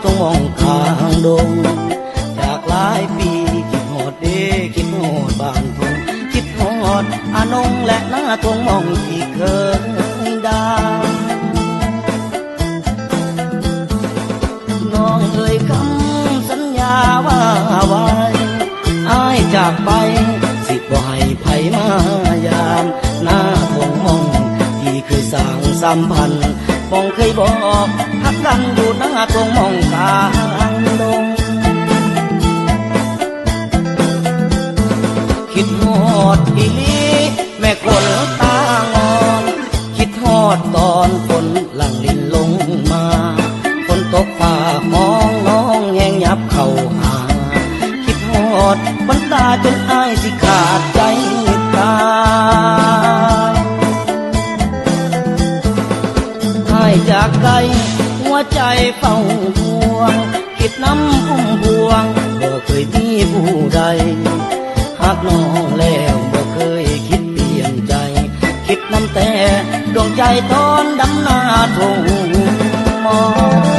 ตรงมองทางดงจากหลายปีคิดหอดเด้คิดหอดบ้านทงคิดหอดอานงและหน้าตรงมองที่เคยดาวน้องเอ่ยคำสัญญาว่าไว้อ้ายจากไปสิบ่ให้ไผมายามหน้าทงมองที่เคยสร้างสัมพันธ์มองเคยบอกฮักกันอยู่หน้าตรงมองกลางดงคิดฮอดอีหลีแม่คนตางอนคิดฮอดตอนฝนหลั่งลินลงมาฝนตกฝ่าห้องน้องแห้งยับเข้าหาคิดฮอดวันตาจนอ้ายสิขาดใจตายอ้ายจากไกลหัวใจเฝ้าห่วงคิดน้ำพุ่มพวงบ่เคยมีผู้ใดหากน้องแล้วบ่เคยคิดเปลี่ยนใจคิดน้ำแต่ดวงใจตอนดำหน้าทงมอง